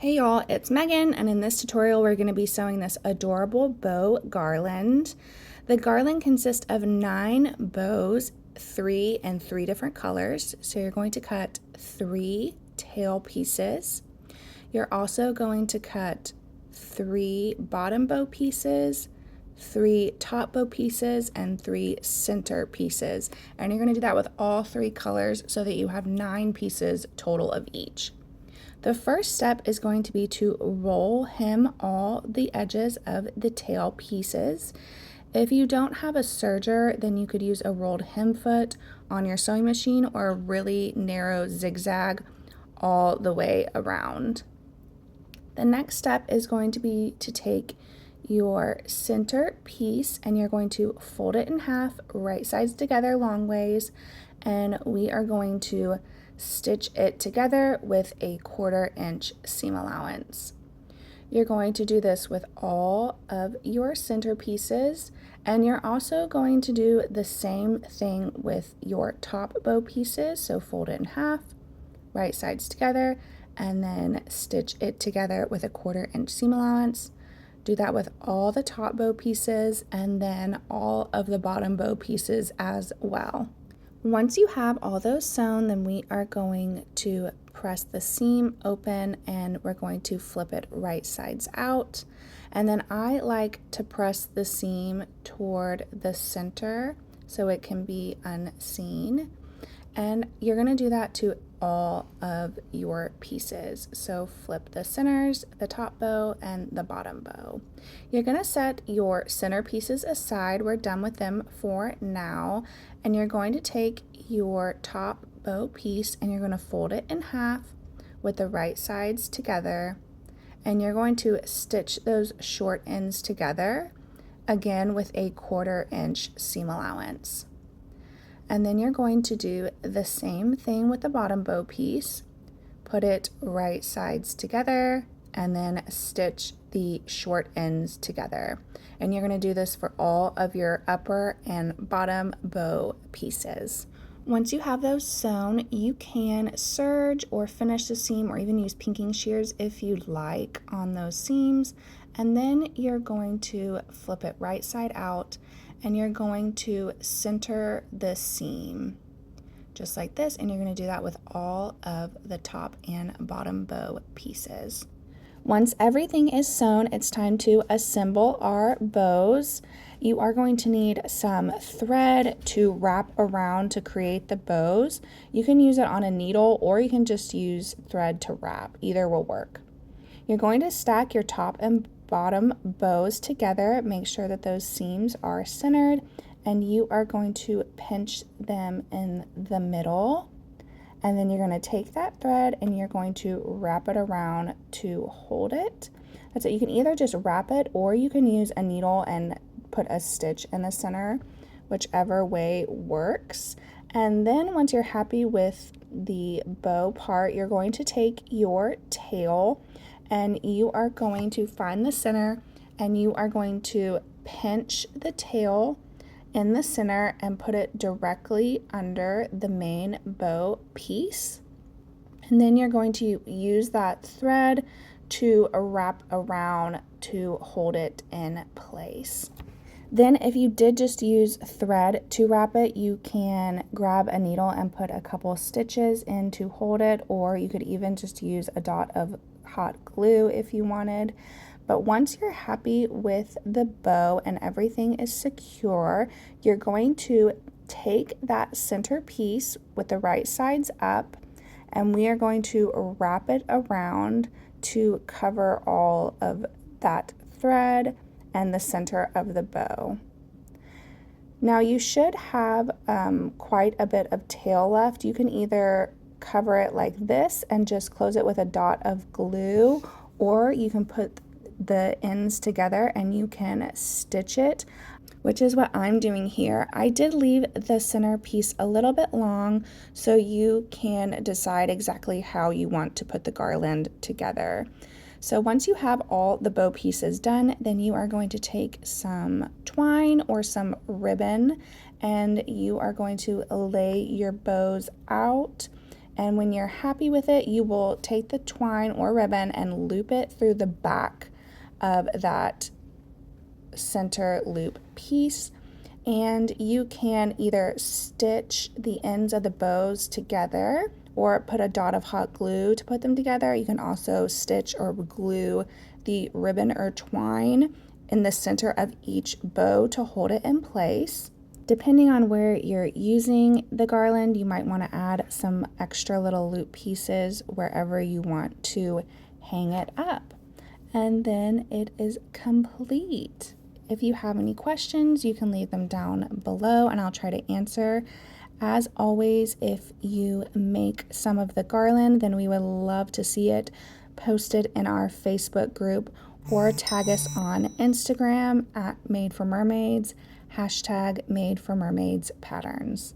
Hey y'all, it's Megan, and in this tutorial we're going to be sewing this adorable bow garland. The garland consists of 9 bows, 3 in 3 different colors. So you're going to cut 3 tail pieces. You're also going to cut 3 bottom bow pieces, 3 top bow pieces, and 3 center pieces. And you're going to do that with all 3 colors so that you have 9 pieces total of each. The first step is going to be to roll hem all the edges of the tail pieces. If you don't have a serger, then you could use a rolled hem foot on your sewing machine or a really narrow zigzag all the way around. The next step is going to be to take your center piece and you're going to fold it in half, right sides together long ways, and we are going to stitch it together with a 1/4 inch seam allowance. You're going to do this with all of your center pieces, and you're also going to do the same thing with your top bow pieces. So fold it in half, right sides together, and then stitch it together with a 1/4 inch seam allowance. Do that with all the top bow pieces and then all of the bottom bow pieces as well. Once you have all those sewn, then we are going to press the seam open and we're going to flip it right sides out. And then I like to press the seam toward the center so it can be unseen. And you're going to do that to all of your pieces. So flip the centers, the top bow, and the bottom bow. You're going to set your center pieces aside. We're done with them for now. And you're going to take your top bow piece and you're going to fold it in half with the right sides together. And you're going to stitch those short ends together, again with a 1/4 inch seam allowance. And then you're going to do the same thing with the bottom bow piece. Put it right sides together and then stitch the short ends together. And you're going to do this for all of your upper and bottom bow pieces. Once you have those sewn, you can serge or finish the seam or even use pinking shears if you'd like on those seams. And then you're going to flip it right side out and you're going to center the seam just like this, and you're going to do that with all of the top and bottom bow pieces. Once everything is sewn, it's time to assemble our bows. You are going to need some thread to wrap around to create the bows. You can use it on a needle or you can just use thread to wrap. Either will work. You're going to stack your top and bottom bows together. Make sure that those seams are centered, and you are going to pinch them in the middle. And then you're going to take that thread and you're going to wrap it around to hold it. That's it. You can either just wrap it or you can use a needle and put a stitch in the center, whichever way works. And then once you're happy with the bow part, you're going to take your tail and you are going to find the center and you are going to pinch the tail in the center and put it directly under the main bow piece. And then you're going to use that thread to wrap around to hold it in place. Then if you did just use thread to wrap it, you can grab a needle and put a couple stitches in to hold it, or you could even just use a dot of hot glue if you wanted. But once you're happy with the bow and everything is secure, you're going to take that center piece with the right sides up and we are going to wrap it around to cover all of that thread and the center of the bow. Now you should have quite a bit of tail left. You can either cover it like this and just close it with a dot of glue, or you can put the ends together and you can stitch it, which is what I'm doing here. I did leave the center piece a little bit long so you can decide exactly how you want to put the garland together. So once you have all the bow pieces done, then you are going to take some twine or some ribbon and you are going to lay your bows out And when you're happy with it, you will take the twine or ribbon and loop it through the back of that center loop piece. And you can either stitch the ends of the bows together or put a dot of hot glue to put them together. You can also stitch or glue the ribbon or twine in the center of each bow to hold it in place. Depending on where you're using the garland, you might want to add some extra little loop pieces wherever you want to hang it up. And then it is complete. If you have any questions, you can leave them down below and I'll try to answer. As always, if you make some of the garland, then we would love to see it posted in our Facebook group, or tag us on Instagram at Made for Mermaids, #Made for Mermaids Patterns.